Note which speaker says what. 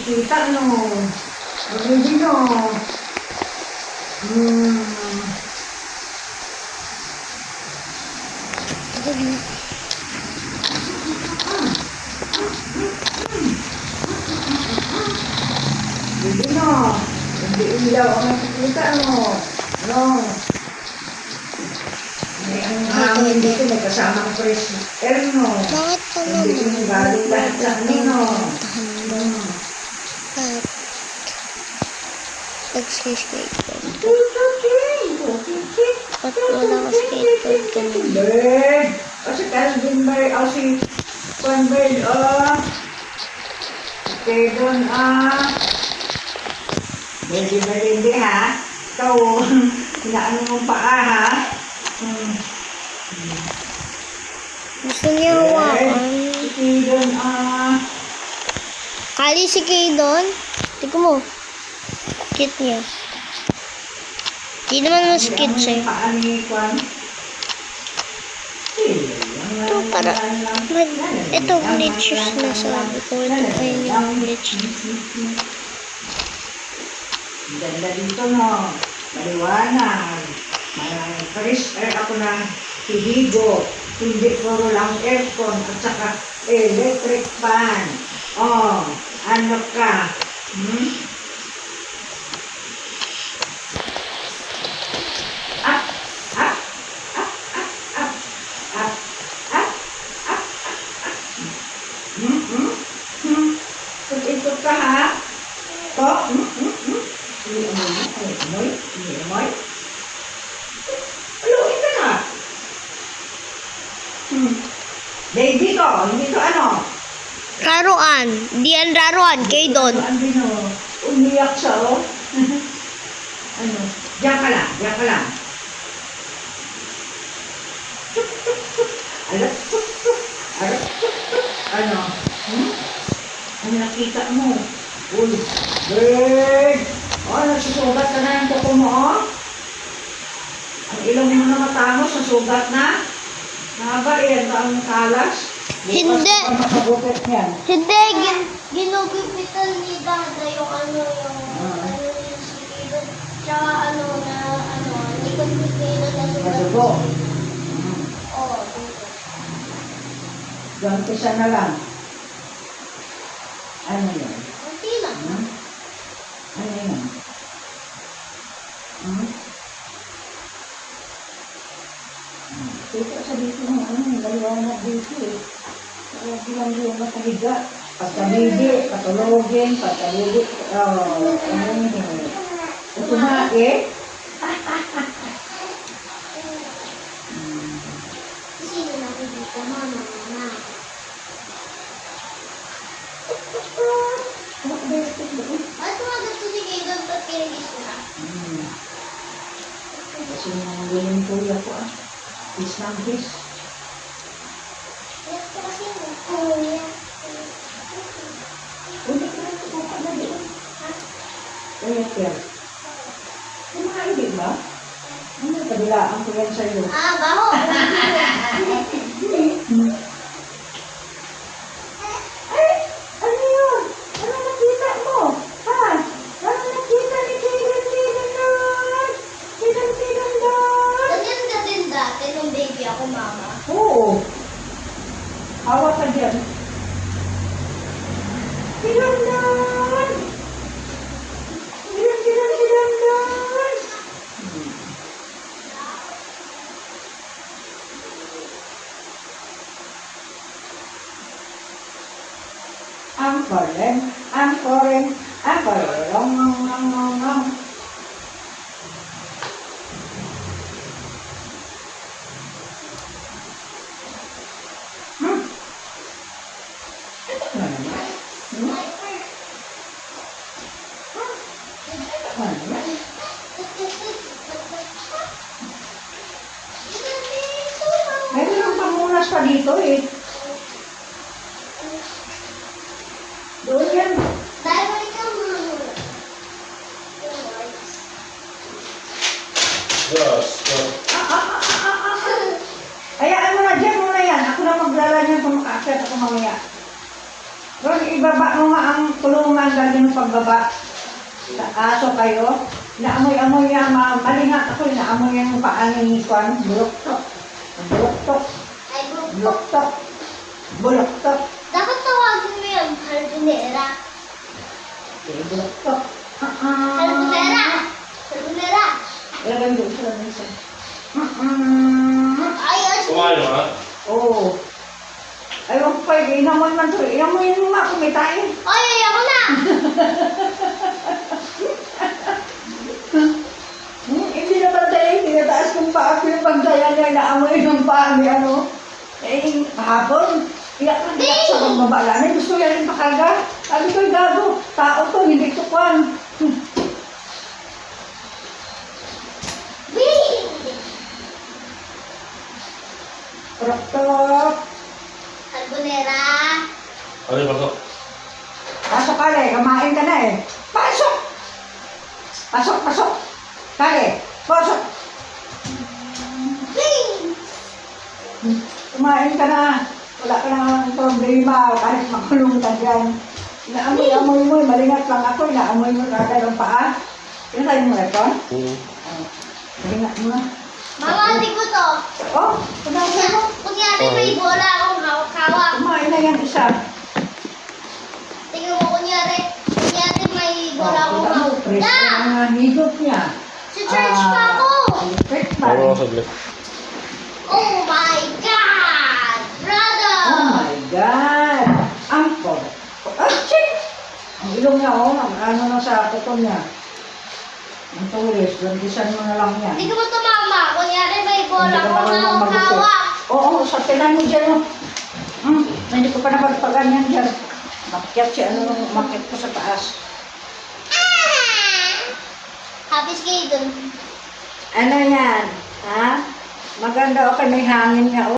Speaker 1: nakikita, no? Hindi, no? Hindi, no? Hindi ilaw ang nakikita, no? No? May ang hangin dito, may kasama ang fresh air, no?
Speaker 2: Bakit pa naman?
Speaker 1: Hindi yung galing lahat sa ano, no?
Speaker 2: Bakit? Nag-skateboard. Ba't wala ka skateboard ganun?
Speaker 1: Bird! O si Calvin Bird, o si Juan Bird, okay, doon, hindi, ha? Ikaw, hinaano mong paa, ha?
Speaker 2: Gusto niya hawakan.
Speaker 1: Si Kaydon,
Speaker 2: Kali si Kaydon. Tignan mo. Cute niya. Di naman mas cute siya.
Speaker 1: paa ni Juan?
Speaker 2: Ito para ito bleach yung sinasabi ko. Ito ayun yung bleach.
Speaker 1: Ang ganda dito, no? Maliwanag. May fresh air ako na hihigo. Hindi puro lang aircon at saka electric fan. Ano ka? Up, up, up, up, up, up, up, up, up. Ikot ka, ha? To? Hindi amoy. Hindi amoy. Aluin ka na. Baby ko, hindi to ano?
Speaker 2: Raruan. Di yan raruan. Kaydon.
Speaker 1: Ano din, umiyak siya, ano? Diyan ka lang, diyan ka lang. Alat, alat, ano? Ano nakita mo? Uy, bird! Nagsusugat ka na yung kuko mo, Ang ilong mo na matangos, nasugat na? Naba, yan ba ang kalas?
Speaker 2: Hindi.
Speaker 1: Makabugat niyan.
Speaker 2: Hindi. Ginugupitan ni Dada yung yung si Kaydon. Tsaka hindi ko Kaydon na sugat.
Speaker 1: Madugo.
Speaker 2: Oo, dito.
Speaker 1: Ganti siya na lang. Ano yun?
Speaker 2: Kunti lang.
Speaker 1: Ano yun? Dito sa dito ng maliwanag dito eh. Kaya bilang yung makahiga. Pagkamidi, patulogin, pagkalugit. Ito na eh.
Speaker 2: Sino na dito? Mama. At tumagat ko si Kaydon at kinagis ko na.
Speaker 1: Kasi yung kuya ko Kiss ng kiss.
Speaker 2: Yan ko kasi yung kuya.
Speaker 1: Hindi ka rin tutuka na doon. Kuya Pierre. Kumain ba? Ano kabilaan ko yan sa'yo?
Speaker 2: Baho!
Speaker 1: Ano yun? Ano nakita mo? Ha? Ano nakita ni Kidan doon? Kidan doon?
Speaker 2: Ganyan ka din dati nung baby ako, mama.
Speaker 1: Oo. Hawak ka dyan. Kidan doon! Kidan doon! Ang koren, long. Ito na naman. Meron ng pamunas pa dito eh. Doon yan.
Speaker 2: Dahil balik ka muna.
Speaker 1: Hayaan mo na dyan muna yan. Ako na magdala niyan kung makaakyat ako mamaya. Ron, ibaba mo nga ang kulungan lagi ng pagbaba. Sa aso kayo. Naamoy-amoy niya, malingat ako, naamoy yung paano ni Kwan. Buloktok. Buloktok.
Speaker 2: Ay, bro.
Speaker 1: Buloktok. Buloktok.
Speaker 2: Dapat tawagin mo yung harbonera.
Speaker 1: Okay, buloktok.
Speaker 2: Harbonera. Harbonera.
Speaker 1: Ilagay doon sa lamesa.
Speaker 2: Ay,
Speaker 3: Kumain mo, ha?
Speaker 1: Oo. Ayaw ko pa, inamoy man to. Inamoy mo nga, kumitayin.
Speaker 2: Ay, ayoko na.
Speaker 1: Hindi na bantayan, tinataas kong paa ko yung bantayan niya, naamoy ng paa ni ano. Eh, kahapon, iyak na iyak sa pagbabalaan. Gusto niya rin pakaga. Sabi ko, gago, tao to, hindi to kwan.
Speaker 2: Wee!
Speaker 1: Krok-krok.
Speaker 2: Harbonera.
Speaker 3: Ano yung pasok?
Speaker 1: Pasok ka le, kamain ka na eh. Pasok! Pasok, pasok. Kale, pasok.
Speaker 2: Wee!
Speaker 1: Kumain ka na. Wala ka nang problema kahit makulong ka dyan. Naamoy-amoy mo, malingat lang ako, naamoy mo kagad ang paa. Pinatay mo ito? Malingat mo na.
Speaker 2: Mama, hindi ko to.
Speaker 1: Oh, kumain mo.
Speaker 2: Kunyari may bola akong hawak-hawak.
Speaker 1: Kumain na yan isa.
Speaker 2: Tingnan mo, kunyari may bola akong hawak.
Speaker 1: Press
Speaker 2: Na!
Speaker 1: na nga higop niya.
Speaker 2: Sa church pa ako.
Speaker 1: Electric
Speaker 3: Ako
Speaker 1: fan.
Speaker 3: ako saglit.
Speaker 2: Oh my God! Brother!
Speaker 1: Oh my God! Ampor. Ah, shit! Ang ilong niya, oh, ano na sa tuton niya. Ang tulis, lantisan mo na lang yan.
Speaker 2: Hindi ko mo tumama. Kunyari may bola
Speaker 1: Hindi ka
Speaker 2: akong
Speaker 1: marunong magupit.
Speaker 2: hawak.
Speaker 1: Oo, sa tinan mo dyan, oh. Hindi ko pa napagpaganyan dyan. Makyat siya, ano, umakit ko sa taas.
Speaker 2: Happy kayo dun.
Speaker 1: Ano yan? Ha? Maganda, okay, may hangin nga, oh.